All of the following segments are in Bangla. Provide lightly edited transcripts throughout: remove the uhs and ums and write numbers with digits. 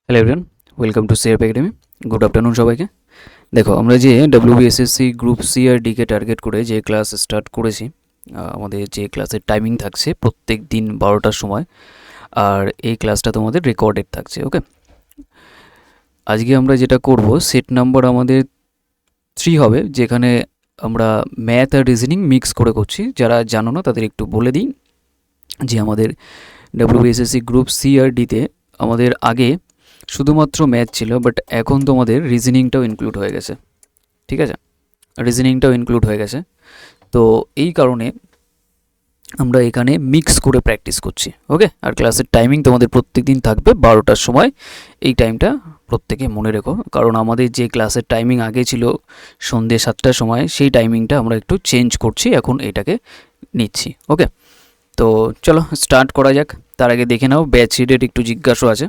Hello everyone, welcome to CRP academy. Good afternoon সবাইকে। দেখো, আমরা যে ডব্লিউবিএসএসসি গ্রুপ সি আর ডিকে টার্গেট করে যে ক্লাস স্টার্ট করেছি, আমাদের যে ক্লাসের টাইমিং থাকছে প্রত্যেক দিন 12টার সময়, আর এই ক্লাসটা তোমাদের রেকর্ডেড থাকছে। ওকে, আজকে আমরা যেটা করব, সেট নাম্বার আমাদের 3 হবে, যেখানে আমরা ম্যাথ আর রিজনিং মিক্স করে করছি। যারা জানো না তাদের একটু বলে দিই যে আমাদের ডব্লিউবিএসএসসি গ্রুপ সি আর ডিতে আমাদের আগে শুধুমাত্র ম্যাথ ছিল, বাট এখন তোমাদের রিজনিংটাও ইনক্লুড হয়ে গেছে। ঠিক আছে, রিজনিংটাও ইনক্লুড হয়ে গেছে। তো এই কারণে আমরা এখানে মিক্স করে প্র্যাকটিস করছি। ওকে, আর ক্লাসের টাইমিং তোমাদের প্রত্যেক দিন থাকবে 12টার সময়। এই টাইমটা প্রত্যেকে মনে রেখো, কারণ আমাদের যে ক্লাসের টাইমিং আগে ছিল সন্ধ্যে 7টার সময়, সেই টাইমিংটা আমরা একটু চেঞ্জ করছি, এখন এটাকে নিচ্ছি। ওকে, তো চলো স্টার্ট করা যাক। তার আগে দেখে নাও, ব্যাচ রিডের একটু জিজ্ঞাসা আছে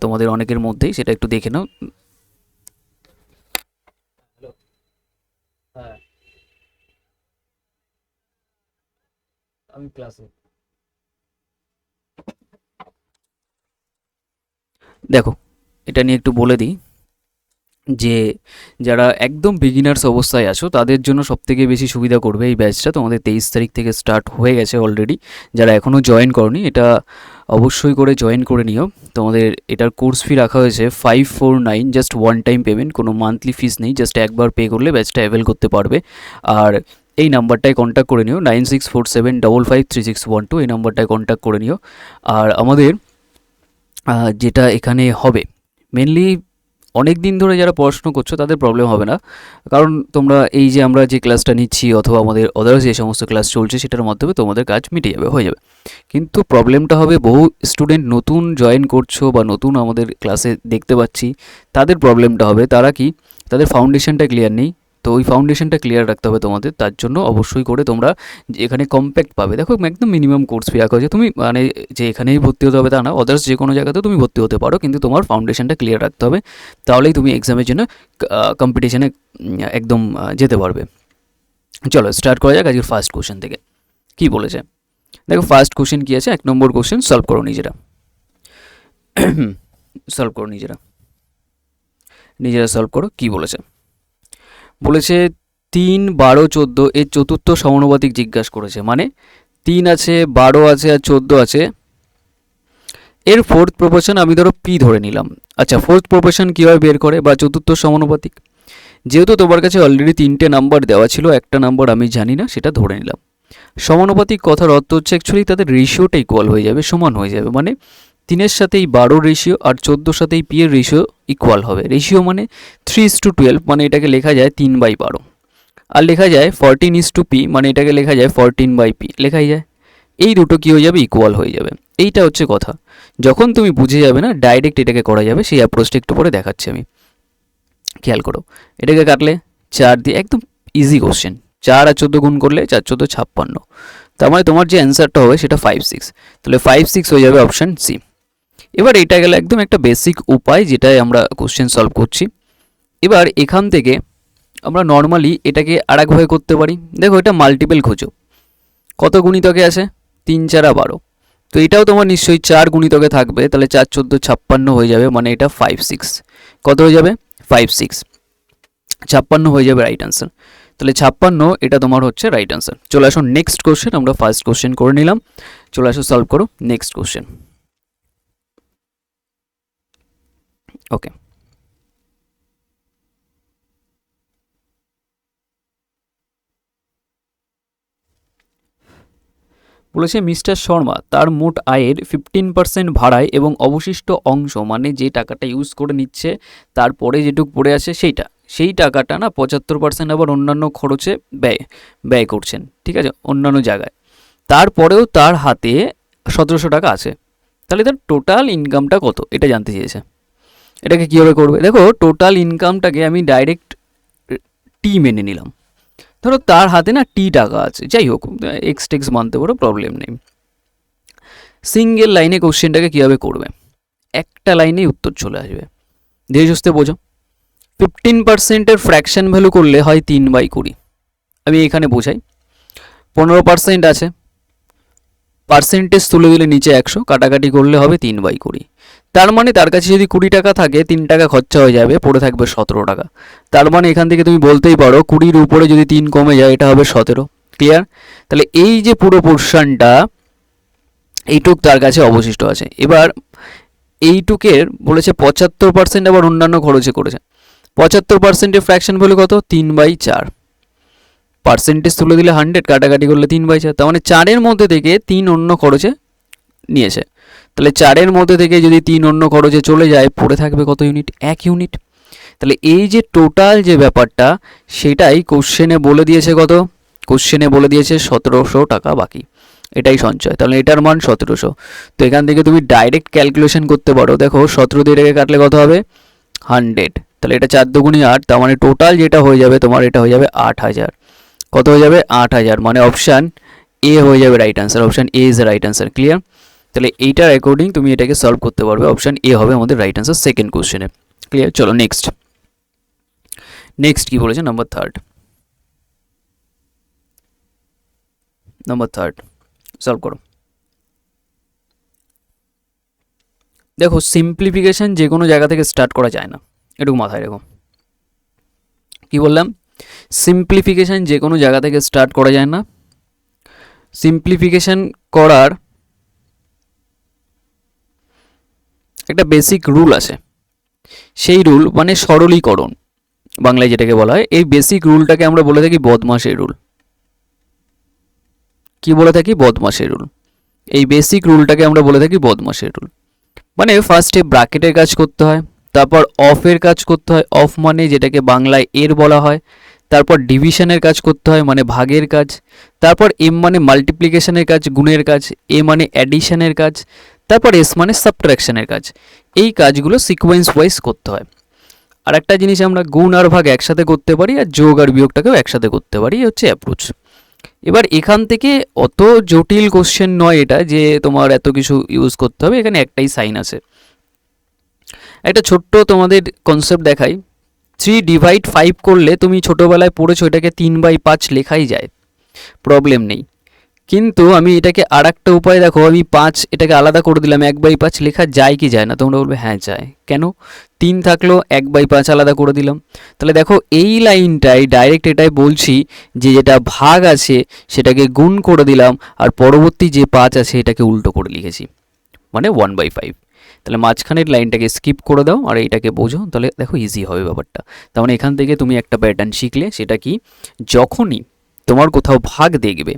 তোমাদের অনেকের মধ্যেই, সেটা একটু দেখে নাও। হ্যাঁ, আমি ক্লাসে। দেখো, এটা নিয়ে একটু বলে দিই যে যারা একদম বিগিনার্স অবস্থায় আছো তাদের জন্য সবথেকে বেশি সুবিধা করবে এই ব্যাচটা। তোমাদের 23 তারিখ থেকে স্টার্ট হয়ে গেছে অলরেডি। যারা এখনও জয়েন করনি, এটা অবশ্যই করে জয়েন করে নিও। তোমাদের এটার কোর্স ফি রাখা হয়েছে 549, জাস্ট ওয়ান টাইম পেমেন্ট, কোনো মান্থলি ফিস নেই। জাস্ট একবার পে করলে ব্যাচটা অ্যাভেল করতে পারবে। আর এই নাম্বারটায় কন্ট্যাক্ট করে নিও, 9647553612, এই নাম্বারটায় কন্ট্যাক্ট করে নিও। আর আমাদের যেটা এখানে হবে মেনলি, অনেক দিন ধরে যারা পড়াশুনো করছো তাদের প্রবলেম হবে না, কারণ তোমরা এই যে আমরা যে ক্লাসটা নিচ্ছি অথবা আমাদের আদার্স যে সমস্ত ক্লাস চলছে সেটার মাধ্যমে তোমাদের কাজ মিটে যাবে, হয়ে যাবে। কিন্তু প্রবলেমটা হবে, বহু স্টুডেন্ট নতুন জয়েন করছো বা নতুন আমাদের ক্লাসে দেখতে পাচ্ছি, তাদের প্রবলেমটা হবে তারা কি, তাদের ফাউন্ডেশনটা ক্লিয়ার নেই। তো ওই ফাউন্ডেশনটা ক্লিয়ার রাখতে হবে তোমাদের। তার জন্য অবশ্যই করে তোমরা এখানে কম্প্যাক্ট পাবে। দেখো, একদম মিনিমাম কোর্স ফি রাখা হয়েছে। তুমি মানে যে এখানেই ভর্তি হতে হবে তা না, আদার্স যে কোনো জায়গাতেও তুমি ভর্তি হতে পারো, কিন্তু তোমার ফাউন্ডেশনটা ক্লিয়ার রাখতে হবে। তাহলেই তুমি এক্সামের জন্য কম্পিটিশানে একদম যেতে পারবে। চলো স্টার্ট করা যাক আজকের ফার্স্ট কোশ্চেন থেকে। কি বলেছে দেখো, ফার্স্ট কোশ্চেন কী আছে, 1 নম্বর কোশ্চেন, সলভ করো নিজেরা। সলভ করো নিজেরা, নিজেরা সলভ করো। কি বলেছে, বলেছে 3, 12, 14 এর চতুর্থ সমানুপাতিক জিজ্ঞাসা করেছে। মানে 3 আছে, 12 আছে আর 14 আছে, এর ফোর্থ প্রপোর্শন আমি ধরো পি ধরে নিলাম। আচ্ছা, ফোর্থ প্রপোর্শন কীভাবে বের করে, বা চতুর্থ সমানুপাতিক, যেহেতু তোমার কাছে অলরেডি 3টে নাম্বার দেওয়া ছিল, একটা নাম্বার আমি জানি না, সেটা ধরে নিলাম। সমানুপাতিক কথার অর্থ হচ্ছে অ্যাকচুয়ালি তাদের রেশিওটা ইকুয়াল হয়ে যাবে, সমান হয়ে যাবে। মানে 3-এর সাথে এই 12 রেশিও আর 14-র সাথে এই পি এর রেশিও ইকুয়াল হবে। রেশিও মানে 3:12, মানে এটাকে লেখা যায় 3/12। আর লেখা যায় 14:p, মানে এটাকে লেখা যায় 14/p, লেখাই যায়। এই দুটো কী হয়ে যাবে, ইকুয়াল হয়ে যাবে। এইটা হচ্ছে কথা। যখন তুমি বুঝে যাবে না ডাইরেক্ট এটাকে করা যাবে, সেই অ্যাপ্রোচটা একটু পরে দেখাচ্ছি আমি। খেয়াল করো, এটাকে কাটলে 4 দিয়ে, একদম ইজি কোশ্চেন। 4 আর 14 গুণ করলে 4×14 56। তার মানে তোমার যে অ্যান্সারটা হবে সেটা 5-6, তাহলে 5-6 হয়ে যাবে অপশান সি। এবার এটা গেল একদম একটা বেসিক উপায়, যেটাই আমরা কোশ্চেন সলভ করছি। এবার এখান থেকে আমরা নর্মালি এটাকে আরেকভাবে করতে পারি। দেখো, এটা মাল্টিপল খোঁজো, কত গুণিতকে আছে, 3, 4, 12। তো এটাও তোমার নিশ্চয়ই 4 গুণিতকে থাকবে, তাহলে 4×14 56 হয়ে যাবে, মানে এটা 5-6 কত হয়ে যাবে, 5-6 56 হয়ে যাবে রাইট আনসার। তাহলে 56 এটা তোমার হচ্ছে রাইট আনসার। চলে আসো নেক্সট কোশ্চেন, আমরা ফার্স্ট কোশ্চেন করে নিলাম। চলে আসো সলভ করো নেক্সট কোশ্চেন। ওকে, বলেছে মিস্টার শর্মা তার মোট আয়ের 15% ভাড়ায় এবং অবশিষ্ট অংশ, মানে যে টাকাটা ইউজ করে নিচ্ছে তারপরে যেটুকু পড়ে আছে সেই টাকাটা না 75% আবার অন্যান্য খরচে ব্যয় করছেন। ঠিক আছে, অন্যান্য জায়গায়। তারপরেও তার হাতে 1700 টাকা আছে। তাহলে তার টোটাল ইনকামটা কত, এটা জানতে চেয়েছে। এটাকে কীভাবে করবে, দেখো টোটাল ইনকামটাকে আমি ডাইরেক্ট টি মেনে নিলাম। ধরো তার হাতে না টি টাকা আছে, যাই হোক এক্স টেক্স মানতে পারো, প্রবলেম নেই। সিঙ্গেল লাইনে কোশ্চেনটাকে কীভাবে করবে, একটা লাইনেই উত্তর চলে আসবে। ধীরে সুস্থে বোঝো। 15%-এর ফ্র্যাকশন ভ্যালু করলে হয় 3/20। আমি এখানে বোঝাই, 15% আছে, পার্সেন্টেজ তুলে দিলে নিচে 100, কাটাকাটি করলে হবে 3/20। তার মানে তার কাছে যদি 20 টাকা থাকে, 3 টাকা খরচা হয়ে যাবে, পড়ে থাকবে 17 টাকা। তার মানে এখান থেকে তুমি বলতেই পারো 20-র উপরে যদি 3 কমে যায় এটা হবে 17। ক্লিয়ার? তাহলে এই যে পুরো পোর্শনটা এইটুক তার কাছে অবশিষ্ট আছে। এবার এইটুকের বলেছে 75% আবার অন্যান্য খরচে করেছে। 75%-এর ফ্র্যাকশন ভ্যালু কত? 3/4। পার্সেন্টেজ তুলে দিলে 100, কাটাকাটি করলে 3/4, তার মানে 4-এর মধ্যে থেকে 3 অন্য খরচে নিয়েছে। তাহলে 4-এর মধ্যে থেকে যদি 3 অন্য খরচে চলে যায়, পড়ে থাকবে কত ইউনিট? 1 ইউনিট। তাহলে এই যে টোটাল যে ব্যাপারটা সেটাই কোশ্চেনে বলে দিয়েছে কত? কোশ্চেনে বলে দিয়েছে 1700 টাকা বাকি, এটাই সঞ্চয়। তাহলে এটার মান 1700। তো এখান থেকে তুমি ডাইরেক্ট ক্যালকুলেশন করতে পারো। দেখো 17 দিয়ে এটাকে কাটলে কত হবে? 100। তাহলে এটা 4 দুগুণে 8, তার মানে টোটাল যেটা হয়ে যাবে তোমার, এটা হয়ে যাবে 8000। কত হয়ে যাবে? 8000। মানে অপশান এ হয়ে যাবে right answer. Option A is right answer. Clear? তাহলে এইটার অ্যাকর্ডিং তুমি এটাকে সলভ করতে পারবে। অপশান এ হবে আমাদের রাইট আনসার সেকেন্ড কোশ্চেনে। ক্লিয়ার? চলো নেক্সট। নেক্সট কি বলেছে? নাম্বার থার্ড সলভ করো। দেখো সিম্পলিফিকেশন যে কোনো জায়গা থেকে স্টার্ট করা যায় না, এটুকু মাথায় রেখো। কি বললাম? সিম্পলিফিকেশন যে কোনো জায়গা থেকে স্টার্ট করা যায় না। সিম্পলিফিকেশন করার একটা বেসিক রুল আছে। সেই রুল মানে সরলীকরণ, বাংলায় যেটাকে বলা হয়। এই বেসিক রুলটাকে আমরা বলে থাকি বদমাশের রুল। কি বলে থাকি? বদমাশের রুল। এই বেসিক রুলটাকে আমরা বলে থাকি বদমাশের রুল। মানে ফার্স্টে ব্র্যাকেটের কাজ করতে হয়, তারপর অফের কাজ করতে হয়, অফ মানে যেটাকে বাংলায় এর বলা হয়, তারপর ডিভিশনের কাজ করতে হয় মানে ভাগের কাজ, তারপর এম মানে মাল্টিপ্লিকেশনের কাজ, গুণের কাজ, এ মানে অ্যাডিশনের কাজ, তারপর এস মানে সাবট্রাকশনের কাজ। এই কাজগুলো সিকোয়েন্স ওয়াইজ করতে হয়। আর একটা জিনিস, আমরা গুণ আর ভাগ একসাথে করতে পারি, আর যোগ আর বিয়োগটাকেও একসাথে করতে পারি, হচ্ছে অ্যাপ্রোচ। এবার এখান থেকে অত জটিল কোশ্চেন নয় এটা যে তোমার এত কিছু ইউজ করতে হবে। এখানে একটাই সাইন আছে। একটা ছোট্ট তোমাদের কনসেপ্ট দেখাই। 3/5 করলে, তুমি ছোটোবেলায় পড়েছো এটাকে 3/5 লেখাই যায়, প্রবলেম নেই। কিন্তু আমি এটাকে আর একটা উপায় দেখো, আমি 5 এটাকে আলাদা করে দিলাম, 1/5 লেখা যায় কি যায় না? তোমরা বলবে হ্যাঁ যায়। কেন? 3 থাকলো, 1/5 আলাদা করে দিলাম। তাহলে দেখো এই লাইনটাই ডাইরেক্ট এটাই বলছি যে যেটা ভাগ আছে সেটাকে গুণ করে দিলাম, আর পরবর্তী যে 5 আছে এটাকে উল্টো করে লিখেছি, মানে 1/5। তাহলে মাঝখানের লাইনটাকে স্কিপ করে দাও আর এইটাকে বোঝো, তাহলে দেখো ইজি হবে ব্যাপারটা। তার মানে এখান থেকে তুমি একটা প্যাটার্ন শিখলে, সেটা কি? যখনই তোমার কোথাও ভাগ দেখবে,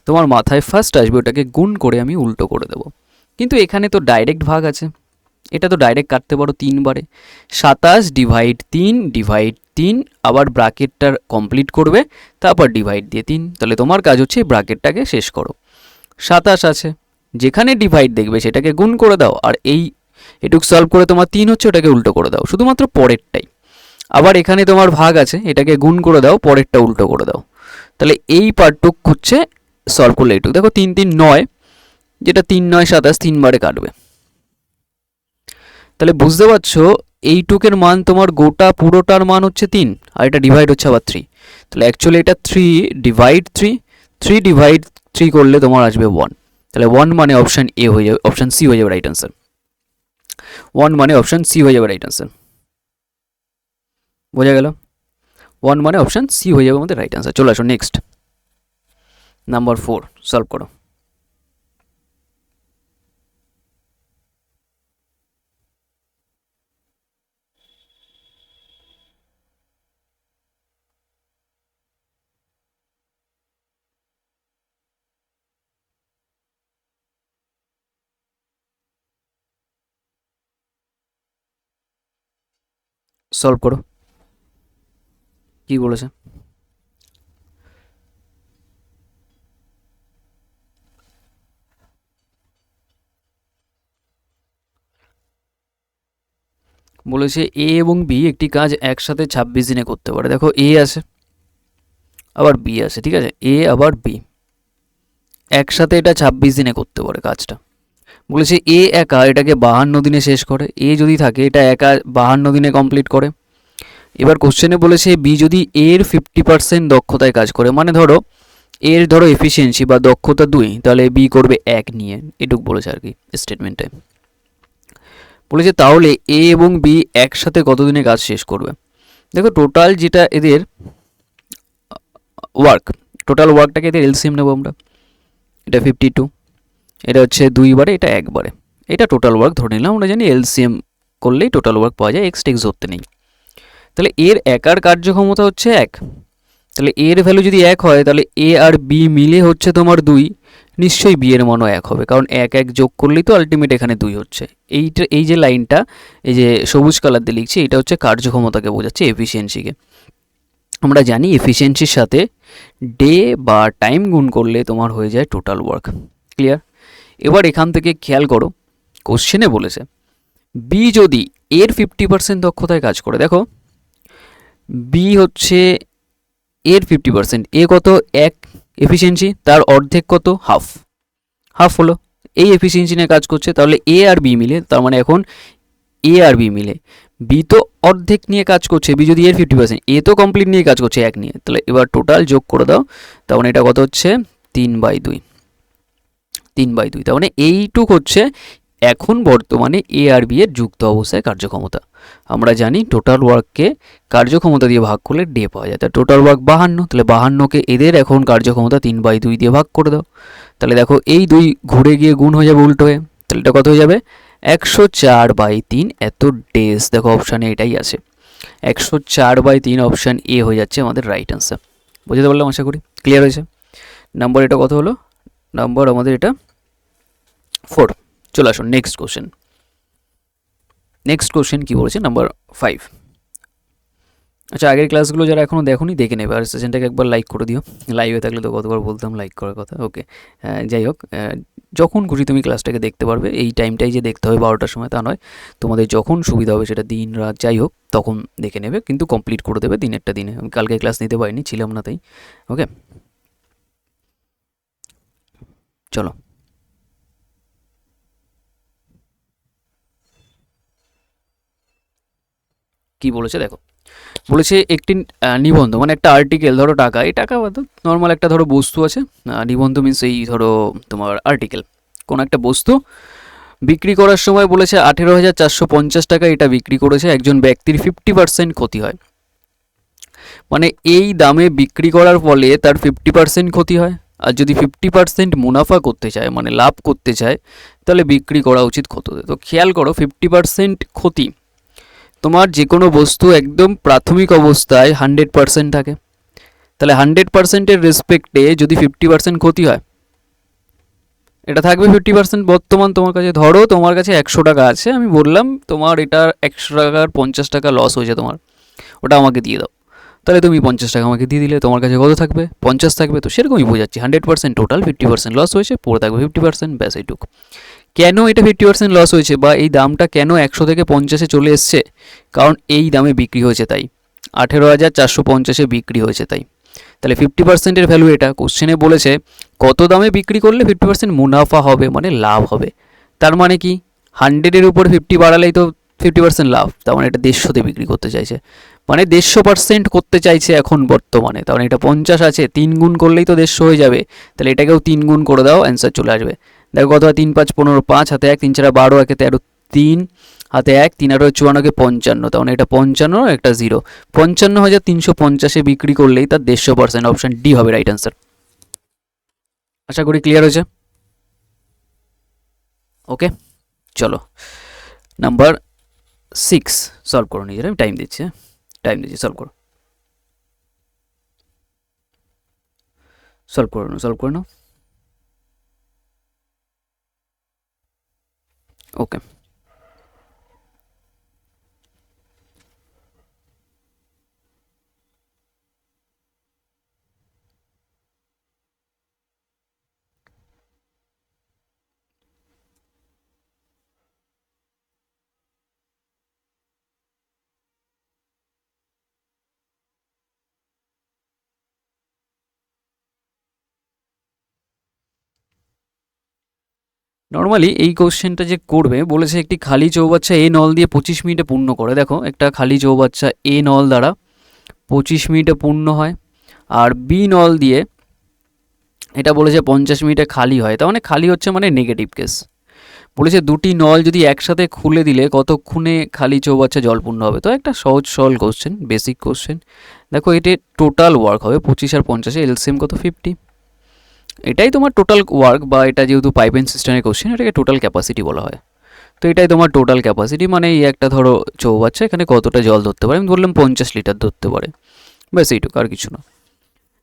তোমার মাথায় ফার্স্ট আসবে ওটাকে গুণ করে আমি উল্টো করে দেবো। কিন্তু এখানে তো ডাইরেক্ট ভাগ আছে, এটা তো ডাইরেক্ট কাটতে পারো 3 বারে। 27/3 আবার ব্র্যাকেটটার কমপ্লিট করবে, তারপর ডিভাইড দিয়ে 3। তাহলে তোমার কাজ হচ্ছে ব্র্যাকেটটাকে শেষ করো। 27 আছে, যেখানে ডিভাইড দেখবে সেটাকে গুণ করে দাও, আর এই এটুক সলভ করে তোমার 3 হচ্ছে, ওটাকে উল্টো করে দাও, শুধুমাত্র পরেরটাই। আবার এখানে তোমার ভাগ আছে, এটাকে গুণ করে দাও, পরেরটা উল্টো করে দাও। তাহলে এই পার্টটুক হচ্ছে সলভ করলে এইটুকু। দেখো 3 3 9, যেটা 3 9 27, 3 বারে কাটবে। তাহলে বুঝতে পারছো এইটুকের মান তোমার গোটা পুরোটার মান হচ্ছে 3, আর এটা ডিভাইড হচ্ছে আবার 3। তাহলে অ্যাকচুয়ালি এটা 3/3 করলে তোমার আসবে 1। তাহলে 1 মানে অপশান এ হয়ে যাবে, অপশান সি হয়ে যাবে রাইট আনসার। 1 মানে অপশান সি হয়ে যাবে রাইট আনসার। বোঝা গেল? 1 মানে অপশান সি হয়ে যাবে আমাদের রাইট আনসার। চলে আসো নেক্সট, নাম্বার 4 সলভ করো। সলভ করো, কি বলেছে? বলেছে এ এবং বি একটি কাজ একসাথে 26 দিনে করতে পারে। দেখো এ আছে আবার বি আছে, ঠিক আছে? এ আবার বি একসাথে এটা 26 দিনে করতে পারে কাজটা। বলেছে এ একা এটাকে 52 দিনে শেষ করে, এ যদি থাকে এটা একা 52 দিনে কমপ্লিট করে। এবার কোশ্চেনে বলেছে বি যদি এর 50% দক্ষতায় কাজ করে, মানে ধরো এর এফিসিয়েন্সি বা দক্ষতা 2, তাহলে বি করবে 1 নিয়ে, এটুক বলেছে আর কি স্টেটমেন্টে। বলেছে তাহলে এ এবং বি একসাথে কতদিনে কাজ শেষ করবে। দেখো টোটাল যেটা এদের ওয়ার্ক, টোটাল ওয়ার্কটাকে এদের এলসিএম নেবো আমরা। এটা 52, এটা হচ্ছে 2 বারে, এটা 1 বারে, এটা টোটাল ওয়ার্ক ধরে নিলাম। আমরা জানি এলসিএম করলেই টোটাল ওয়ার্ক পাওয়া যায়, এক্স টেক্স ধরতে নেই। তাহলে এর একার কার্যক্ষমতা হচ্ছে 1, তাহলে এর ভ্যালু যদি 1 হয় তাহলে এ আর বি মিলে হচ্ছে তোমার 2, নিশ্চয়ই বি এর মানও 1 হবে, কারণ 1 1 যোগ করলেই তো আলটিমেট এখানে 2 হচ্ছে। এই যে লাইনটা, এই যে সবুজ কালার দিয়ে লিখছি, এটা হচ্ছে কার্যক্ষমতাকে বোঝাচ্ছে, এফিসিয়েন্সিকে। আমরা জানি এফিসিয়েন্সির সাথে ডে বা টাইম গুণ করলে তোমার হয়ে যায় টোটাল ওয়ার্ক। ক্লিয়ার? এবার এখান থেকে খেয়াল করো, কোশ্চেনে বলেছে বি যদি এর 50% দক্ষতায় কাজ করে, দেখো বি হচ্ছে এর 50%, এ কত 1 এফিসিয়েন্সি, তার অর্ধেক কত হাফ, হাফ হলো এই এফিসিয়েন্সি নিয়ে কাজ করছে। তাহলে এ আর বি মিলে, তার মানে এখন এ আর বি মিলে, বি তো অর্ধেক নিয়ে কাজ করছে, বি যদি এর 50%, এ তো কমপ্লিট নিয়ে কাজ করছে 1 নিয়ে, তাহলে এবার টোটাল যোগ করে দাও, তার মানে এটা কত হচ্ছে 3/2, 3/2, তার মানে এইটুক হচ্ছে এখন বর্তমানে এ আর বি এর যুক্ত অবস্থায় কার্যক্ষমতা। আমরা জানি টোটাল ওয়ার্ককে কার্যক্ষমতা দিয়ে ভাগ করলে ডে পাওয়া যায়, তাহলে টোটাল ওয়ার্ক 52, তাহলে 52কে এদের এখন কার্যক্ষমতা 3/2 দিয়ে ভাগ করে দাও, তাহলে দেখো এই 2 ঘুরে গিয়ে গুণ হয়ে যাবে উল্টো হয়ে, তাহলে এটা কত হয়ে যাবে 104/3 এত ডেজ। দেখো অপশানে এটাই আছে, 104/3 অপশান এ হয়ে যাচ্ছে আমাদের রাইট অ্যান্সার। বুঝতে পারলাম আশা করি, ক্লিয়ার হয়েছে। নাম্বার এটা কত হলো, নাম্বার আমাদের এটা 4। চলে আসুন নেক্সট কোশ্চেন। নেক্সট কোশ্চেন কী বলেছে, নাম্বার 5। আচ্ছা, আগের ক্লাসগুলো যারা এখনও দেখোনি দেখে নেবে, আর সেশনটাকে একবার লাইক করে দিও। লাইভে থাকলে তো কতবার বলতাম লাইক করার কথা। ওকে, যাই হোক, যখন খুশি তুমি ক্লাসটাকে দেখতে পারবে, এই টাইমটাই যে দেখতে হবে 12টার সময় তা নয়, তোমাদের যখন সুবিধা হবে, সেটা দিন রাত যাই হোক তখন দেখে নেবে, কিন্তু কমপ্লিট করে দেবে দিনেরটা দিনে। আমি কালকে ক্লাস নিতে পারিনি, ছিলাম না তাই। ওকে, চলো। কি বলেছে দেখো, বলেছে একটি নিবন্ধ, মানে একটা আর্টিকেল, ধরো টাকা, এই টাকা নর্মাল একটা ধরো বস্তু আছে, নিবন্ধ মিনস এই ধরো তোমার আর্টিকেল, কোনো একটা বস্তু বিক্রি করার সময় বলেছে 18,450 টাকা এটা বিক্রি করেছে, একজন ব্যক্তির 50% ক্ষতি হয়, মানে এই দামে বিক্রি করার ফলে তার 50% ক্ষতি হয়, আর যদি 50% মুনাফা করতে চায় মানে লাভ করতে চায়, তাহলে বিক্রি করা উচিত কততে। তো খেয়াল করো 50% ক্ষতি, তোমার যে কোনো বস্তু একদম প্রাথমিক অবস্থায় 100% থাকে, তাহলে 100%-এর রেসপেক্টে যদি 50% ক্ষতি হয়, এটা থাকবে 50%। বর্তমান তোমার কাছে, ধরো তোমার কাছে 100 টাকা আছে, আমি বললাম তোমার এটা 100 টাকার 50 টাকা লস হয়েছে তোমার, ওটা আমাকে দিয়ে দাও, তাহলে তুমি 50 টাকা আমাকে দিয়ে দিলে, তোমার কাছে কত থাকবে 50 থাকবে। তো সেরকমই বোঝাচ্ছি, 100% টোটাল, 50% লস হয়েছে, পড়ে থাকবে 50%, ব্যাস এইটুকু। কেন এটা 50% লস হয়েছে, বা এই দামটা কেন 100 থেকে 50-এ চলে এসছে, কারণ এই দামে বিক্রি হয়েছে তাই, 18,450-এ বিক্রি হয়েছে তাই। তাহলে 50%-এর ভ্যালু এটা। কোশ্চেনে বলেছে কত দামে বিক্রি করলে 50% মুনাফা হবে, মানে লাভ হবে। তার মানে কি 100-এর উপর 50 বাড়ালেই তো 50% লাভ, তার মানে এটা 150-তে বিক্রি করতে চাইছে, মানে 150% করতে চাইছে এখন বর্তমানে। তার মানে এটা 50 আছে, 3 গুণ করলেই তো 150 হয়ে যাবে, তাহলে এটাকেও 3 গুণ করে দাও, অ্যান্সার চলে আসবে। দেখো কত হয়, 3 5 15, 5 হাতে 1, 3 4 12, 1 13, 3 হাতে 1, 3 8 54, 55, তার মানে এটা 55, একটা 0, 55,350-এ বিক্রি করলেই তার 150%, অপশান ডি হবে রাইট অ্যান্সার। আশা করি ক্লিয়ার হয়েছে। ওকে, চলো নাম্বার 6 সলভ করো নিজেরা, আমি টাইম দিচ্ছি, টাইম দিচ্ছি, সলভ করো, সলভ করে নাও, সলভ করে নাও। ওকে, নর্মালি এই কোশ্চেনটা যে করবে বলেছে একটি খালি চৌবাচ্চা এ নল দিয়ে 25 মিনিটে পূর্ণ করে। দেখো একটা খালি চৌবাচ্চা এ নল দ্বারা 25 মিনিটে পূর্ণ হয়, আর বি নল দিয়ে এটা বলেছে 50 মিনিটে খালি হয়, তার মানে খালি হচ্ছে মানে নেগেটিভ কেস। বলেছে দুটি নল যদি একসাথে খুলে দিলে কতক্ষণে খালি চৌবাচ্চা জল পূর্ণ হবে। তো একটা সহজ সরল কোশ্চেন, বেসিক কোশ্চেন। দেখো এটি টোটাল ওয়ার্ক হবে 25 আর 50, এলসিএম কত 50। এটাই তোমার টোটাল ওয়ার্ক, বা এটা যেহেতু পাইপ এন্ড সিস্টেমের কোশ্চেন এটাকে টোটাল ক্যাপাসিটি বলা হয়। তো এটাই তোমার টোটাল ক্যাপাসিটি, মানে এই একটা ধরো চৌবাচ্চা এখানে কতটা জল ধরতে পারে, আমি বললাম 50 লিটার ধরতে পারে, ব্যাস এইটুকু, আর কিছু না।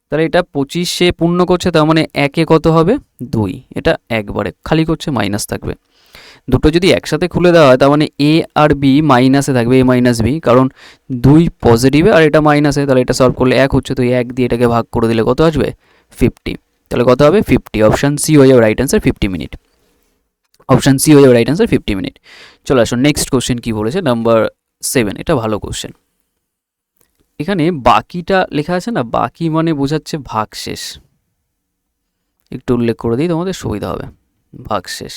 তাহলে এটা 25 পূর্ণ করছে, তার মানে একে কত হবে 2, এটা একবারে খালি করছে, মাইনাস থাকবে। দুটো যদি একসাথে খুলে দেওয়া হয় তার মানে এ আর বি মাইনাসে থাকবে, এ মাইনাস বি, কারণ 2 পজিটিভে আর এটা মাইনাসে, তাহলে এটা সলভ করলে 1 হচ্ছে, তো 1 দিয়ে এটাকে ভাগ করে দিলে কত আসবে 50। তাহলে কত হবে 50, অপশান সি হয়ে যাবে right answer 50 minute. Option C হয়ে যাবে রাইট অ্যান্সার 50 মিনিট। চলো আসো নেক্সট কোশ্চেন কি বলেছে, নাম্বার 7, এটা ভালো কোশ্চেন। এখানে বাকিটা লেখা আছে না, বাকি মানে বোঝাচ্ছে ভাগশেষ, একটু উল্লেখ করে দিই তোমাদের সুবিধা হবে। ভাগশেষ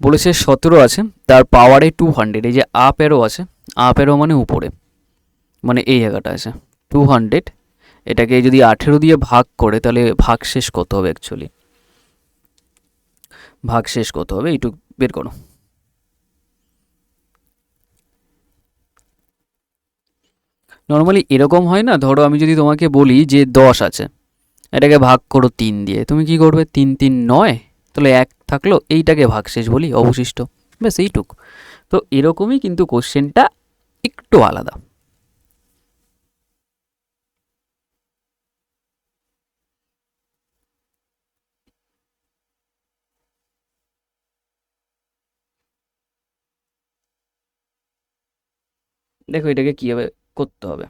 বলেছে 17 আছে, তার পাওয়ারে 200, এই যে আপ এরো আছে, আপ এরো মানে উপরে, মানে এই জায়গাটা আছে 200, এটাকে যদি 18 দিয়ে ভাগ করে তাহলে ভাগশেষ কত হবে, অ্যাকচুয়ালি ভাগশেষ কত হবে এইটুকু বের করো। নর্মালি এরকম হয় না, ধরো আমি যদি তোমাকে বলি যে 10 আছে, এটাকে ভাগ করো 3 দিয়ে, তুমি কি করবে 3 3 9, তাহলে 1 থাকলো, এইটাকে ভাগশেষ বলি অবশিষ্ট, ব্যাস এইটুক। তো এরকমই কিন্তু কোশ্চেনটা একটু আলাদা। দেখো এটাকে কীভাবে করতে হবে,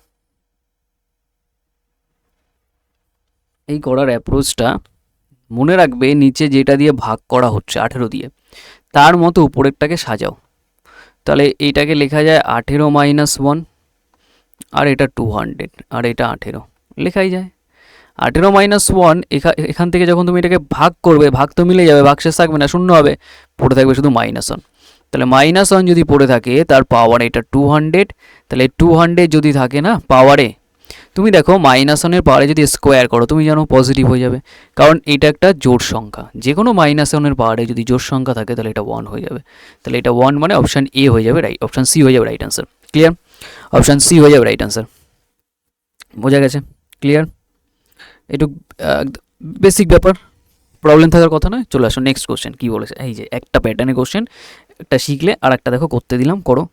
এই করার অ্যাপ্রোচটা মনে রাখবে, নিচে যেটা দিয়ে ভাগ করা হচ্ছে 18 দিয়ে, তার মতো উপরেরটাকে সাজাও। তাহলে এইটাকে লেখা যায় 18 মাইনাস 1, আর এটা 200, আর এটা 18 লেখাই যায়। 18 মাইনাস 1, এখান থেকে যখন তুমি এটাকে ভাগ করবে, ভাগ তো মিলে যাবে, ভাগশেষ থাকবে না, শূন্য হবে, পড়ে থাকবে শুধু -1। তাহলে -1 যদি পড়ে থাকে, তার পাওয়ার এটা 200, তাহলে 200 যদি থাকে না পাওয়ারে, তুমি দেখো -1-এর পাওয়ারে যদি স্কোয়ার করো, তুমি জানো পজিটিভ হয়ে যাবে, কারণ এটা একটা জোড় সংখ্যা, যে কোনো -1-এর পাওয়ারে যদি জোড় সংখ্যা থাকে তাহলে এটা 1 হয়ে যাবে। তাহলে এটা 1 মানে অপশান এ হয়ে যাবে রাইট, অপশান সি হয়ে যাবে right answer. Clear? Option C হয়ে যাবে রাইট অ্যান্সার। বোঝা গেছে? ক্লিয়ার? একটু বেসিক ব্যাপার, প্রবলেম থাকার কথা নয়। চলে আসো নেক্সট কোশ্চেন কী বলেছে, এই যে একটা প্যাটার্নের কোশ্চেন, একটা শিখলে আর একটা দেখো করতে দিলাম, করো।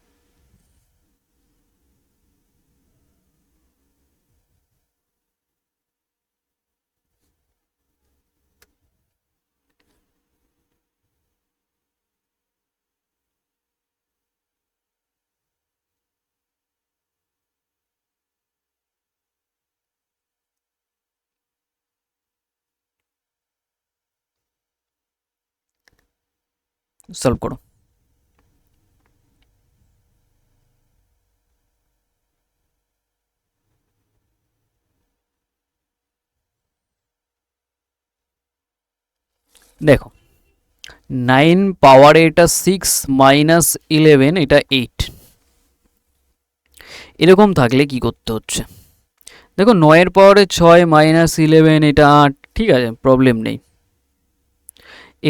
সলভ করো। দেখো 9 পাওয়ারে এটা 6 মাইনাস 11, এটা 8, এরকম থাকলে কি করতে হচ্ছে, দেখো 9-এর পাওয়ারে 6 মাইনাস 11, এটা 8, ঠিক আছে, প্রবলেম নেই।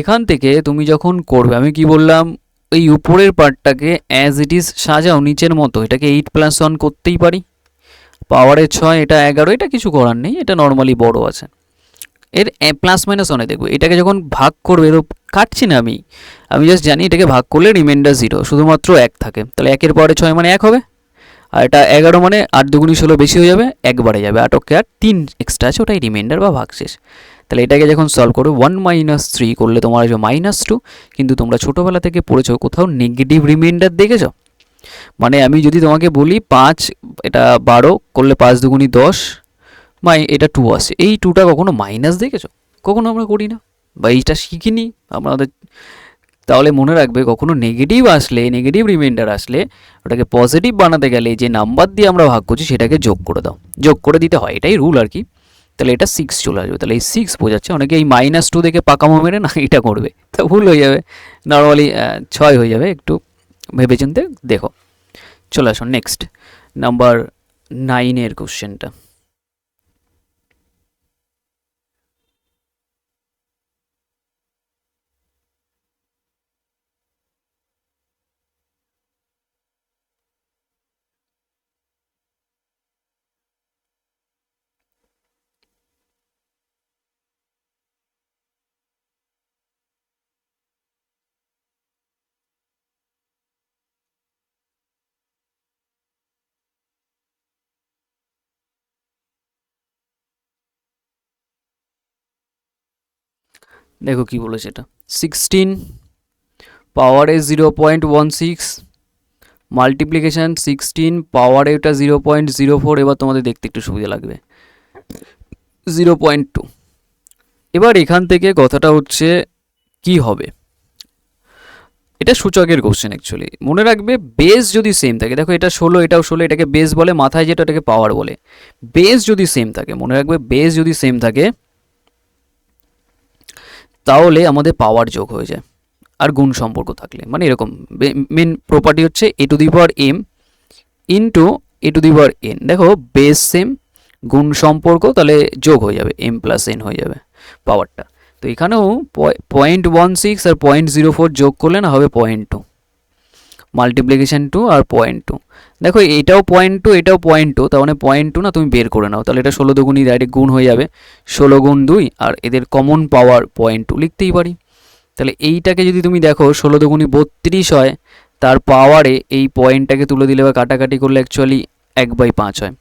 এখান থেকে তুমি যখন করবে, আমি কি বললাম, এই উপরের পার্টটাকে অ্যাজ ইট ইজ সাজাও নিচের মতো, এটাকে 8+1 করতেই পারি, পাওয়ারে 6, এটা 11, এটা কিছু করার নেই, এটা নর্মালি বড় আছে। এর প্লাস মাইনাস অনেক দেখবো, এটাকে যখন ভাগ করবে, এর কাটছি না আমি, আমি জাস্ট জানি এটাকে ভাগ করলে রিমাইন্ডার 0, শুধুমাত্র 1 থাকে, তাহলে 1-এর পাওয়ারে 6 মানে 1 হবে, আর এটা 11 মানে 8 2 16 বেশি হয়ে যাবে, একবারে যাবে, 8 আর 3 এক্সট্রা আছে, ওটাই রিমাইন্ডার বা ভাগশেষ। তাহলে এটাকে যখন সলভ করো 1 - 3 করলে তোমার আসবে -2, কিন্তু তোমরা ছোটোবেলা থেকে পড়েছো, কোথাও নেগেটিভ রিমাইন্ডার দেখেছো? মানে আমি যদি তোমাকে বলি 5, এটা 12 করলে 5 2 10, এটা 2 আসে, এই 2টা কখনো মাইনাস দেখেছো? কখনো আমরা করি না, বা এইটা শিখিনি আমাদের। তাহলে মনে রাখবে, কখনো নেগেটিভ আসলে, নেগেটিভ রিমাইন্ডার আসলে, ওটাকে পজিটিভ বানাতে গেলে যে নাম্বার দিয়ে আমরা ভাগ করছি সেটাকে যোগ করে দাও, যোগ করে দিতে হয়, এটাই রুল আর কি। তাহলে এটা 6 চলে আসবে, তাহলে এই 6 বোঝাচ্ছে, অনেকে এই -2 দেখে পাকামো মেরে না এটা করবে, তা ভুল হয়ে যাবে, নর্মালি 6 হয়ে যাবে, একটু ভেবেচিন্তে দেখো। চলে আসো নেক্সট, নাম্বার 9-এর কোশ্চেনটা। দেখো কি বলেছে এটা, 16 পাওয়ারে 0.16 মাল্টিপ্লিকেশান 16 পাওয়ারে এটা 0.04, এবার তোমাদের দেখতে একটু সুবিধা লাগবে 0.2। এবার এখান থেকে কথাটা হচ্ছে কি হবে, এটা সূচকের কোশ্চেন অ্যাকচুয়ালি। মনে রাখবে বেস যদি সেম থাকে, দেখো এটা 16 এটাও 16, এটাকে বেস বলে, মাথায় যেটা এটাকে পাওয়ার বলে। বেস যদি সেম থাকে, মনে রাখবে বেস যদি সেম থাকে তাহলে আমাদের পাওয়ার যোগ হয়ে যায়। আর গুণ সম্পর্ক থাকলে মানে এরকম মেন প্রপার্টি হচ্ছে a to the power m into a to the power n. দেখো বেস সেম, গুণ সম্পর্ক, তাহলে যোগ হয়ে যাবে, এম প্লাস এন হয়ে যাবে পাওয়ারটা। তো এখানেও 0.16 আর 0.04 যোগ করলে না হবে 0.2, মাল্টিপ্লিকেশান 2 আর 0.2। দেখো এটাও 0.2 এটাও 0.2, তার মানে 0.2 না তুমি বের করে নাও, তাহলে এটা 16 দুগুণই ডাইরেক্ট গুণ হয়ে যাবে, 16 গুণ 2, আর এদের কমন পাওয়ার 0.2 লিখতেই পারি। তাহলে এইটাকে যদি তুমি দেখো 16 দুগুণি 32 হয়, তার পাওয়ারে এই পয়েন্টটাকে তুলে দিলে বা কাটাকাটি করলে অ্যাকচুয়ালি 1/5 হয়,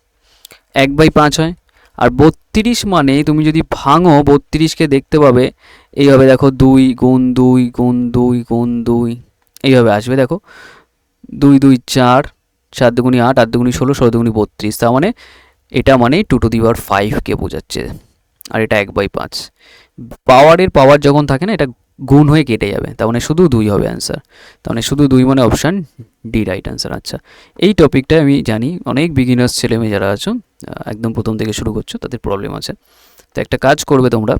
1/5 হয়। আর 32 মানে তুমি যদি ভাঙো 32কে দেখতে পাবে এইভাবে, দেখো 2 গুণ 2 গুণ 2 গুণ 2 এইভাবে আসবে। দেখো 2 2 4, 4 দুগুণি 8, 8 দুগুণি 16, 16 দুগুণি 32, তার মানে এটা মানে 2 টু দি পাওয়ার 5কে বোঝাচ্ছে, আর এটা 1/5। পাওয়ারের পাওয়ার যখন থাকে না এটা গুণ হয়ে কেটে যাবে, তার মানে শুধু 2 হবে অ্যান্সার, তার মানে শুধু 2 মানে অপশান ডি রাইট অ্যান্সার। আচ্ছা এই টপিকটা আমি জানি অনেক বিগিনার্স ছেলেমেয়ে যারা আছো একদম প্রথম থেকে শুরু করছো তাদের প্রবলেম আছে। তো একটা কাজ করবে তোমরা,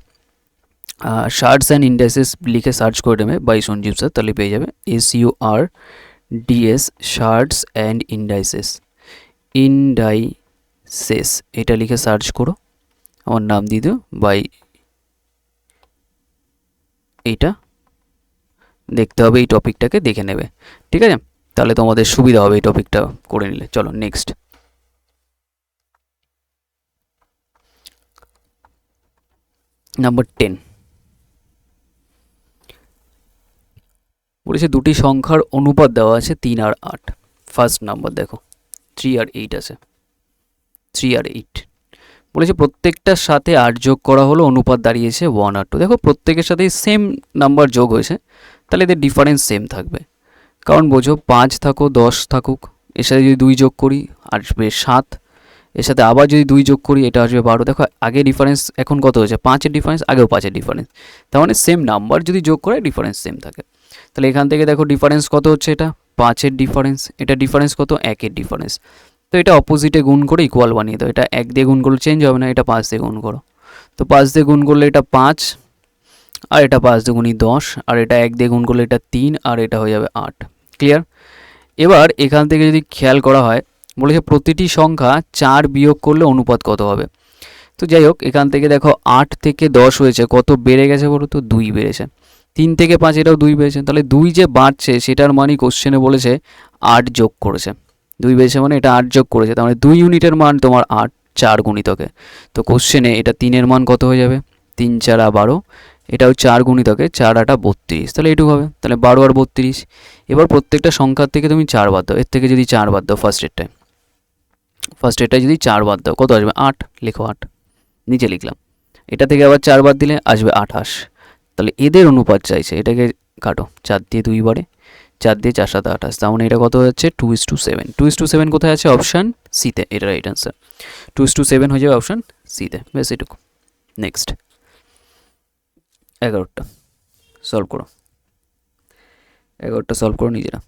শার্টস অ্যান্ড ইন্ডাইসেস লিখে সার্চ করে নেবে বাই সঞ্জীব স্যার, তাহলে পেয়ে যাবে SURDS surds and indices, indices এটা লিখে সার্চ করো, আমার নাম দিয়ে দিও বাই, এইটা দেখতে হবে, এই টপিকটাকে দেখে নেবে, ঠিক আছে? তাহলে তোমাদের সুবিধা হবে এই টপিকটা করে নিলে। চলো নেক্সট, নাম্বার 10 বলেছে দুটি সংখ্যার অনুপাত দেওয়া আছে 3 আর 8। ফার্স্ট নাম্বার দেখো 3 আর 8 আছে, 3 আর 8 বলেছে প্রত্যেকটার সাথে 8 যোগ করা হলো, অনুপাত দাঁড়িয়েছে 1 আর 2। দেখো প্রত্যেকের সাথেই সেম নাম্বার যোগ হয়েছে, তাহলে এদের ডিফারেন্স সেম থাকবে, কারণ বোঝো 5 থাকুক 10 থাকুক, এর সাথে যদি 2 যোগ করি আসবে 7, এর সাথে আবার যদি 2 যোগ করি এটা আসবে 12। দেখো আগে ডিফারেন্স এখন কত হয়েছে, 5-এর ডিফারেন্স, আগেও 5-এর ডিফারেন্স, তার মানে সেম নাম্বার যদি যোগ করে ডিফারেন্স সেম থাকে। তাহলে এখান থেকে দেখো ডিফারেন্স কত হচ্ছে, এটা 5-এর ডিফারেন্স, এটা ডিফারেন্স কত 1-এর ডিফারেন্স। তো এটা অপোজিটে গুণ করে ইকুয়াল বানিয়ে দাও, এটা 1 দিয়ে গুণ করলে চেঞ্জ হবে না, এটা 5 দিয়ে গুণ করো। তো 5 দিয়ে গুণ করলে এটা 5, আর এটা 5 দুগুণি 10, আর এটা 1 দিয়ে গুণ করলে এটা 3, আর এটা হয়ে যাবে 8। ক্লিয়ার? এবার এখান থেকে যদি খেয়াল করা হয়, বলেছে প্রতিটি সংখ্যা 4 বিয়োগ করলে অনুপাত কত হবে। তো যাই হোক এখান থেকে দেখো 8 থেকে 10 হয়েছে, কত বেড়ে গেছে বলো তো, 2 বেড়েছে। 3 থেকে 5 এটাও 2 বেড়েছে, তাহলে 2 যে বাড়ছে সেটার মানে কোশ্চেনে বলেছে 8 যোগ করেছে, 2 বেড়েছে মানে এটা 8 যোগ করেছে, তার মানে 2 ইউনিটের মান তোমার 8, 4 গুণিতকে। তো কোশ্চেনে এটা 3-এর মান কত হয়ে যাবে, 3 4 12, এটাও 4 গুণিতকে, 4 8 32, তাহলে এটুকু হবে, তাহলে 12 আর 32। এবার প্রত্যেকটা সংখ্যার থেকে তুমি 4 বাদ দাও, এর থেকে যদি 4 বাদ দাও ফার্স্ট এডটায় যদি 4 বাদ দাও কত আসবে, 8, লেখো 8, নিচে লিখলাম। এটা থেকে আবার 4 বাদ দিলে আসবে 28। তাহলে এদের অনুপাত চাইছে, এটাকে কাটো, 4 দিয়ে 2 বারে, 4 দিয়ে 4 7 28, তার মানে এটা কত হচ্ছে 2:7। 2:7 কোথায় আছে, অপশান সিতে, এটা রাইট অ্যান্সার। 2:7 হয়ে যাবে অপশান সিতে, বেশ এটুকু। নেক্সট 11টা সলভ করো, 11টা সলভ করো নিজেরা।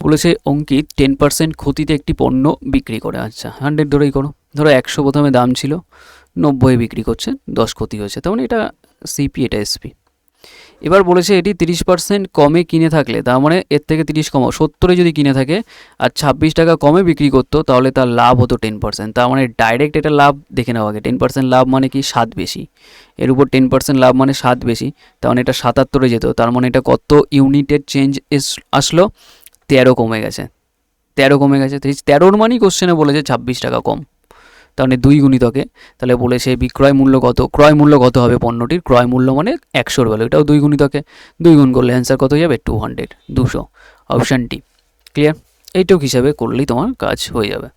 বলেছে অঙ্কিত 10% ক্ষতিতে একটি পণ্য বিক্রি করে। আচ্ছা 100 ধরেই করো, ধরো 100 প্রথমে দাম ছিল, 90 বিক্রি করছে, 10 ক্ষতি হয়েছে, তার মানে এটা সিপি এটা এসপি। এবার বলেছে এটি 30% কমে কিনে থাকলে, তার মানে এর থেকে 30 কমাও, 70-এ যদি কিনে থাকে আর 26 টাকা কমে বিক্রি করতো তাহলে তার লাভ হতো 10%। তার মানে ডাইরেক্ট এটা লাভ দেখে নেওয়া আগে, 10% লাভ মানে কি 7 বেশি, এর উপর 10% লাভ মানে 7 বেশি, তার মানে এটা 77-এ যেত, তার মানে এটা কত ইউনিটের চেঞ্জ আসলো, 13 কমে গেছে, 13 কমে গেছে। 13-র মানেই কোশ্চেনে বলেছে 26 টাকা কম, তার মানে 2 গুণিতকে, তাহলে বলেছে বিক্রয় মূল্য কত, ক্রয় মূল্য কত হবে পণ্যটির, ক্রয় মূল্য মানে 100-র ভ্যালু, এটাও 2 গুণিতকে, 2 গুণ করলে অ্যান্সার কত হয়ে যাবে 200, অপশান ডি। ক্লিয়ার? এইটুক হিসাবে করলেই তোমার কাজ হয়ে যাবে।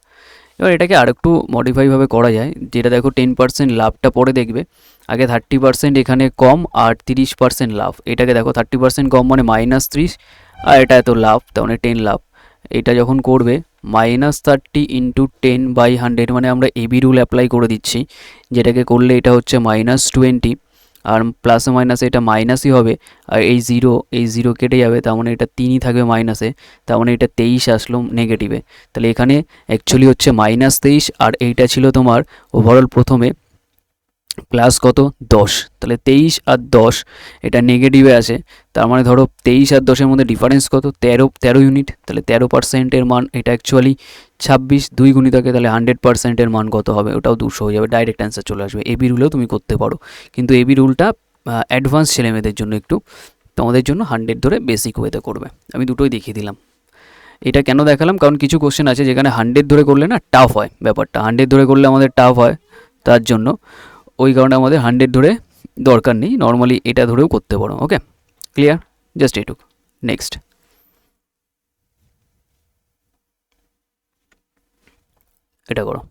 এবার এটাকে আরেকটু মডিফাইভাবে করা যায়, যেটা দেখো 10% লাভটা পরে দেখবে, আগে 30% এখানে কম আর 30% লাভ। এটাকে দেখো 30% কম মানে -30, আর এটা এত লাভ, তার মানে 10 লাভ। এটা যখন করবে -30 × 10/100, মানে আমরা এবি রুল অ্যাপ্লাই করে দিচ্ছি, যেটাকে করলে এটা হচ্ছে -20, আর প্লাসে মাইনাসে এটা মাইনাসই হবে, আর এই জিরো কেটে যাবে, তার মানে এটা 3ই থাকবে মাইনাসে, তার মানে এটা 23 আসলো নেগেটিভে। তাহলে এখানে অ্যাকচুয়ালি হচ্ছে -23, আর এইটা ছিল তোমার ওভারঅল প্রথমে প্লাস কত 10, তাহলে 23 আর 10 এটা নেগেটিভে আছে, তার মানে ধরো 23 আর 10-এর মধ্যে ডিফারেন্স কত 13 ইউনিট, তাহলে 13%-এর মান এটা অ্যাকচুয়ালি 26, 2 গুণিতকে, তাহলে 100%-এর মান কত হবে, ওটাও 200 হয়ে যাবে, ডাইরেক্ট অ্যান্সার চলে আসবে। এবি রুলেও তুমি করতে পারো, কিন্তু এবি রুলটা অ্যাডভান্স ছেলেমেয়েদের জন্য, একটু তোমাদের জন্য 100 ধরে বেসিক ওয়েতে করবে। আমি দুটোই দেখিয়ে দিলাম। এটা কেন দেখালাম, কারণ কিছু কোশ্চেন আছে যেখানে 100 ধরে করলে না টাফ হয়, ব্যাপারটা 100 ধরে করলে আমাদের টাফ হয়, তার জন্য ওই কারণে আমাদের 100 ধরে দরকার নেই, নর্মালি এটা ধরেও করতে পারো। ওকে, ক্লিয়ার, জাস্ট এইটুক। নেক্সট, এটা করো।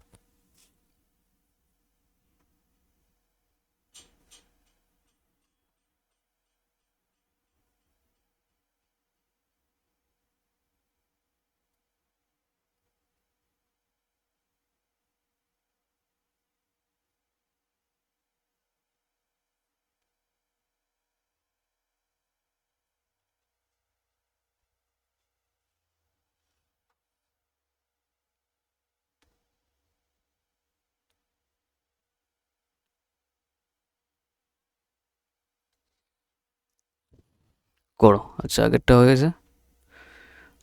করো। আচ্ছা, আগেরটা হয়ে গেছে।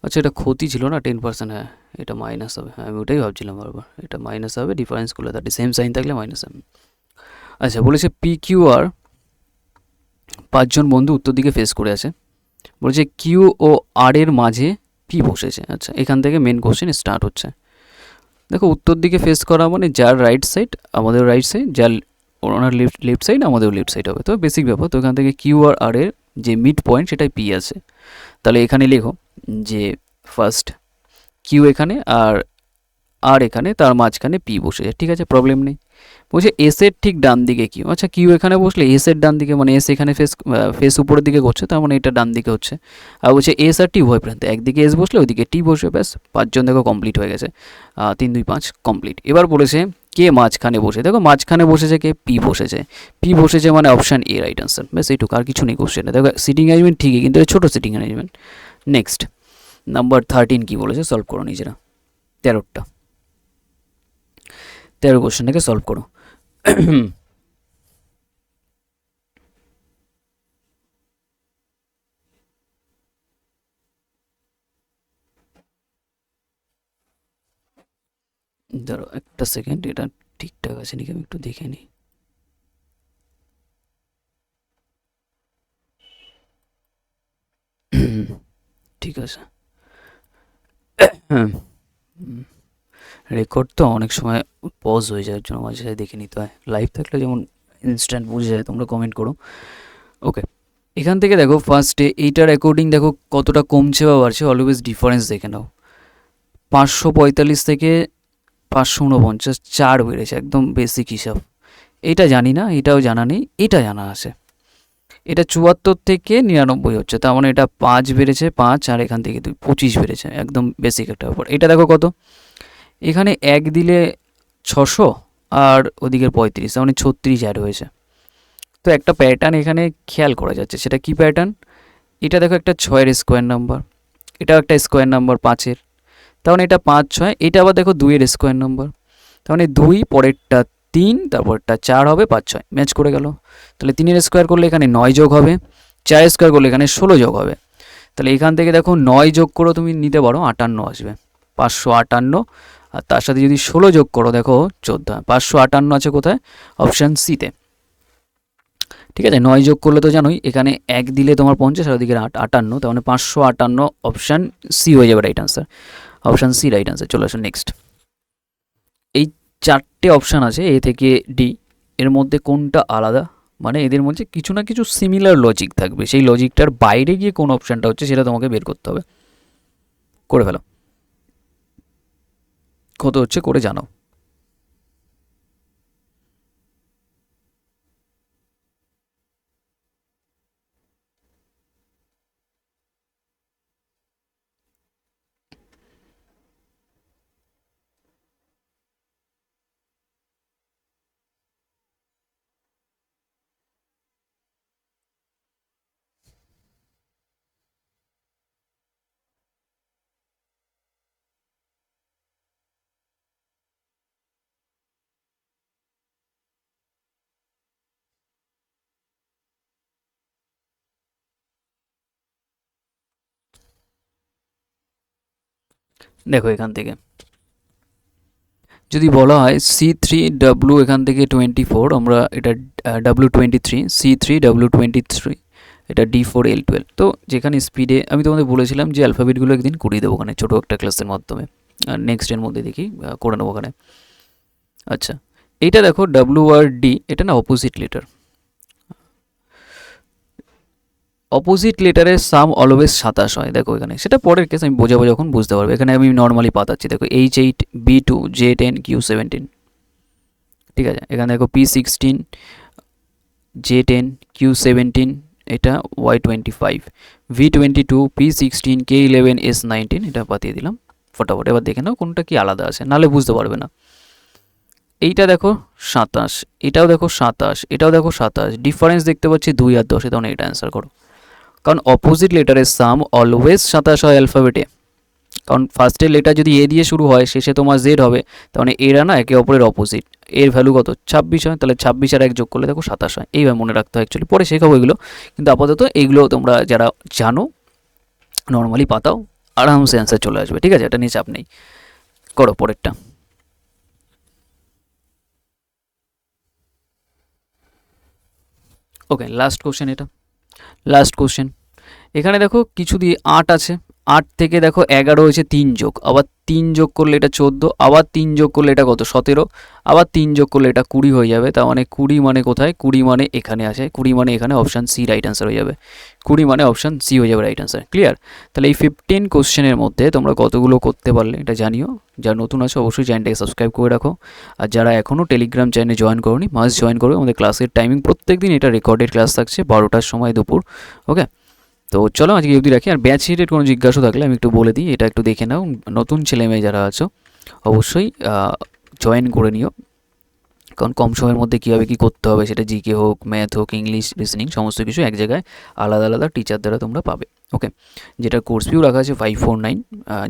আচ্ছা, এটা ক্ষতি ছিল না 10%, হ্যাঁ এটা মাইনাস হবে, হ্যাঁ আমি ওটাই ভাবছিলাম বারবার, এটা মাইনাস হবে, ডিফারেন্স করলে 30, সেম সাইন থাকলে মাইনাস হবে। আচ্ছা, বলেছে পি কিউ আর 5জন বন্ধু উত্তর দিকে ফেস করে আছে, বলেছে কিউ ও আর এর মাঝে পি বসেছে। আচ্ছা, এখান থেকে মেন কোশ্চেন স্টার্ট হচ্ছে। দেখো, উত্তর দিকে ফেস করা মানে যার রাইট সাইড আমাদের রাইট সাইড, যার ওনার লেফট সাইড আমাদেরও লেফট সাইড হবে, তো বেসিক ব্যাপার। তো এখান থেকে কিউ আর আর এর যে মিড পয়েন্ট সেটাই পি আছে, তাহলে এখানে লেখো যে ফার্স্ট কিউ এখানে আর এখানে, তার মাঝখানে পি বসে যায়, ঠিক আছে, প্রবলেম নেই। বলছে এস এর ঠিক ডান দিকে কিউ, আচ্ছা কিউ এখানে বসলে এস এর ডান দিকে, মানে এস এখানে ফেস উপরের দিকে করছে, তার মানে এটা ডান দিকে হচ্ছে। আর বলছে এস আর টি উভয় প্রান্তে, একদিকে এস বসলে ওইদিকে টি বসবে, ব্যাস 5জন দেখো কমপ্লিট হয়ে গেছে, 3, 2, 5 কমপ্লিট। এবার বলেছে কে মাঝখানে বসে, দেখো মাঝখানে বসেছে কে, পি বসেছে, পি বসেছে মানে অপশান এ রাইট আনসার, ব্যাস এইটুকু, আর কিছু নেই কোশ্চেনে। দেখো সিটিং অ্যারেঞ্জমেন্ট ঠিকই, কিন্তু এটা ছোটো সিটিং অ্যারেঞ্জমেন্ট। নেক্সট, নাম্বার 13 কী বলেছে, সলভ করো নিজেরা। 13 কোশ্চেনটাকে সলভ করো। ধরো একটা সেকেন্ড, এটা ঠিকঠাক আছে নাকি আমি একটু দেখে নিই। ঠিক আছে, রেকর্ড তো অনেক সময় পজ হয়ে যায়, জন্য মাঝে সাঝে দেখে নিতে হয়। লাইভ থাকলে যেমন ইনস্ট্যান্ট বুঝে যায়, তোমরা কমেন্ট করো। ওকে, এখান থেকে দেখো ফার্স্টে এইটার অ্যাকর্ডিং দেখো কতটা কমছে বা বাড়ছে, অলওয়েজ ডিফারেন্স দেখে নাও। 545 থেকে 549, 4 বেড়েছে, একদম বেসিক হিসাব। এটা জানি না, এটাও জানা নেই, এটা জানা আছে। এটা 74 থেকে 99 হচ্ছে, তার মানে এটা 5 বেড়েছে, 5 আর এখান থেকে 2, 25 বেড়েছে, একদম বেসিক একটা ব্যাপার। এটা দেখো কত, এখানে 1 দিলে 600 আর ওদিকের 35, তার মানে 36 অ্যাড হয়েছে। তো একটা প্যাটার্ন এখানে খেয়াল করা যাচ্ছে, সেটা কি প্যাটার্ন, এটা দেখো একটা 6-এর স্কোয়ার নাম্বার, এটাও একটা স্কোয়ার নাম্বার 5-এর, তার মানে এটা 5, 6, এটা আবার দেখো 2-এর স্কোয়ার নাম্বার, তার মানে 2, পরেরটা 3, তারপরটা 4 হবে, 5, 6 ম্যাচ করে গেল। তাহলে 3-এর স্কোয়ার করলে এখানে 9 যোগ হবে, 4-এর স্কোয়ার করলে এখানে 16 যোগ হবে। তাহলে এখান থেকে দেখো 9 যোগ করে তুমি নিতে পারো, 58 আসবে, 558। আর তার সাথে যদি 16 যোগ করো দেখো 14, 558 আছে কোথায়, অপশান সিতে। ঠিক আছে, 9 যোগ করলে তো জানোই, এখানে 1 দিলে তোমার 50 আর ওদিকে 58, তার মানে 558, অপশান সি হয়ে যাবে right answer, option C right answer. চলে আসো নেক্সট। এই 4টে অপশান আছে এ থেকে ডি, এর মধ্যে কোনটা আলাদা, মানে এদের মধ্যে কিছু না কিছু সিমিলার লজিক থাকবে, সেই লজিকটার বাইরে গিয়ে কোন অপশানটা হচ্ছে সেটা তোমাকে বের করতে হবে, করে ফেলো। কত হচ্ছে করে জানাও। দেখো এখান থেকে যদি বলা হয় C3W এখান থেকে 24, আমরা এটা W23, C3W23, এটা D4L12। তো যেখানে স্পিডে আমি তোমাদের বলেছিলাম যে অ্যালফাবেটগুলো একদিন করিয়ে দেবো ওখানে ছোটো একটা ক্লাসের মাধ্যমে, আর নেক্সটের মধ্যে দেখি করে নেবো ওখানে। আচ্ছা, এইটা দেখো WRD, এটা না অপোজিট লেটার। অপোজিট লেটারের সাম অলওয়েজ 27 হয়। দেখো এখানে সেটা পরের কেস, আমি বোঝাবো যখন বুঝতে পারবে। এখানে আমি নর্মালি পাতাচ্ছি, দেখো H8, B2, J10, Q17, ঠিক আছে। এখানে দেখো P16, J10, Q17, এটা Y25, V22, P16, K11, S19, এটা পাতিয়ে দিলাম ফটাফট। এবার দেখে নাও কোনটা কি আলাদা আছে, নাহলে বুঝতে পারবে না। এইটা দেখো 27, এটাও দেখো 27, এটাও দেখো 27, ডিফারেন্স দেখতে পাচ্ছি 2 আর 10, তখন এটা অ্যান্সার করো। কারণ অপোজিট লেটারের সাম অলওয়েজ 27 হয় অ্যালফাবেটে। কারণ ফার্স্টের লেটার যদি এ দিয়ে শুরু হয়, শেষে তোমার জেড হবে, তাহলে এরা না একে অপরের অপোজিট। এর ভ্যালু কত 26 হয়, তাহলে 26 আর 1 যোগ করলে দেখো 27 হয়। এইভাবে মনে রাখতে হয়, অ্যাকচুয়ালি পরে শেখাবো এগুলো, কিন্তু আপাতত এইগুলো তোমরা যারা জানো নর্মালি পাতাও, আরামসে অ্যান্সার চলে আসবে, ঠিক আছে, এটা নিয়ে চাপ নেই। করো পরেরটা। ওকে, লাস্ট কোশ্চেন, এটা লাস্ট কোশ্চেন। এখানে দেখো কিছু দিয়ে 8 আছে, 8 থেকে দেখো 11 হয়েছে 3 যোগ, আবার 3 যোগ করলে এটা 14, আবার 3 যোগ করলে এটা কত 17, আবার 3 যোগ করলে এটা 20 হয়ে যাবে। তার মানে 20 মানে কোথায়, 20 মানে এখানে আছে, 20 মানে এখানে অপশান সি রাইট অ্যান্সার হয়ে যাবে। 20 মানে অপশান সি হয়ে যাবে রাইট অ্যান্সার। ক্লিয়ার? তাহলে এই 15 কোশ্চেনের মধ্যে তোমরা কতগুলো করতে পারলে এটা জানিও। যারা নতুন আছে অবশ্যই চ্যানেলটাকে সাবস্ক্রাইব করে রাখো, আর যারা এখনও টেলিগ্রাম চ্যানেলে জয়েন করোনি মাস্ট জয়েন করো। আমাদের ক্লাসের টাইমিং প্রত্যেক দিন এটা রেকর্ডেড ক্লাস থাকছে 12টার সময় দুপুর। ওকে, তো চলো আজকে অবধি রাখি। আর ব্যাচ রিলেটেড কোনো জিজ্ঞাসা থাকলে আমি একটু বলে দিই, এটা একটু দেখে নাও। নতুন ছেলেমেয়ে যারা আছো অবশ্যই জয়েন করে নিও, কারণ কম সময়ের মধ্যে কীভাবে কী করতে হবে, সেটা জিকে হোক, ম্যাথ হোক, ইংলিশ, লিসনিং, সমস্ত কিছু এক জায়গায় আলাদা আলাদা টিচার দ্বারা তোমরা পাবে। ওকে, যেটা কোর্স ফিও রাখা আছে 549,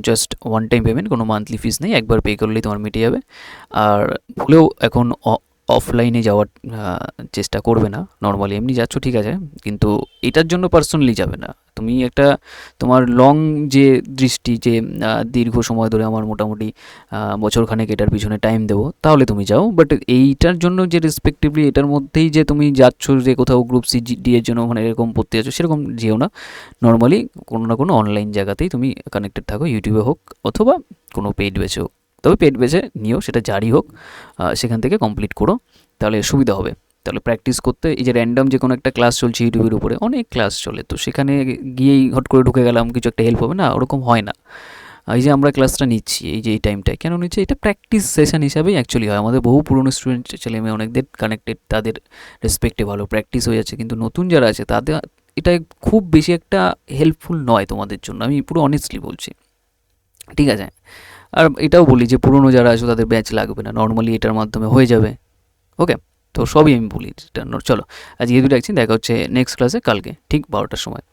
জাস্ট ওয়ান টাইম পেমেন্ট, কোনো মান্থলি ফিস নেই, একবার পে করলেই তোমার মিটে যাবে। আর ভুলেও এখন অফলাইনে যাওয়ার চেষ্টা করবে না, নর্মালি এমনি যাচ্ছ ঠিক আছে, কিন্তু এটার জন্য পার্সোনালি যাবে না। তুমি একটা তোমার লং যে দৃষ্টি, যে দীর্ঘ সময় ধরে আমার মোটামুটি বছরখানেক এটার পিছনে টাইম দেবো, তাহলে তুমি যাও। বাট এইটার জন্য যে রেসপেক্টিভলি এটার মধ্যেই যে তুমি যাচ্ছ যে কোথাও গ্রুপ সি ডি এর জন্য মানে এরকম পড়তে যাচ্ছ, সেরকম যেও না। নর্মালি কোনো না কোনো অনলাইন জায়গাতেই তুমি কানেক্টেড থাকো, ইউটিউবে হোক অথবা কোনো পেইড বেচে হোক। তবে পেড বেচে নিও, সেটা জারি হোক, সেখান থেকে কমপ্লিট করো, তাহলে সুবিধা হবে। তাহলে প্র্যাকটিস করতে, এই যে র্যান্ডম যে কোনো একটা ক্লাস চলছে ইউটিউবের উপরে, অনেক ক্লাস চলে, তো সেখানে গিয়েই হট করে ঢুকে গেলাম, কিছু একটা হেল্প হবে না, ওরকম হয় না। এই যে আমরা ক্লাসটা নিচ্ছি, এই যে এই টাইমটায় কেন নিচ্ছি, এটা প্র্যাকটিস সেশন হিসাবেই অ্যাকচুয়ালি হয়। আমাদের বহু পুরনো স্টুডেন্ট ছেলেমেয়ে অনেকদের কানেক্টেড, তাদের রেসপেক্টে ভালো প্র্যাকটিস হয়ে যাচ্ছে, কিন্তু নতুন যারা আছে তাদের এটা খুব বেশি একটা হেল্পফুল নয় তোমাদের জন্য, আমি পুরো অনেস্টলি বলছি, ঠিক আছে। আর এটাও বলি যে পুরনো যারা আছে তাদের ব্যাচ লাগবে না, নর্মালি এটার মাধ্যমে হয়ে যাবে। ওকে, তো সবই আমি বলি। চলো আজকে এই দুটো রাখছি, দেখা হচ্ছে নেক্সট ক্লাসে কালকে ঠিক 12টার সময়।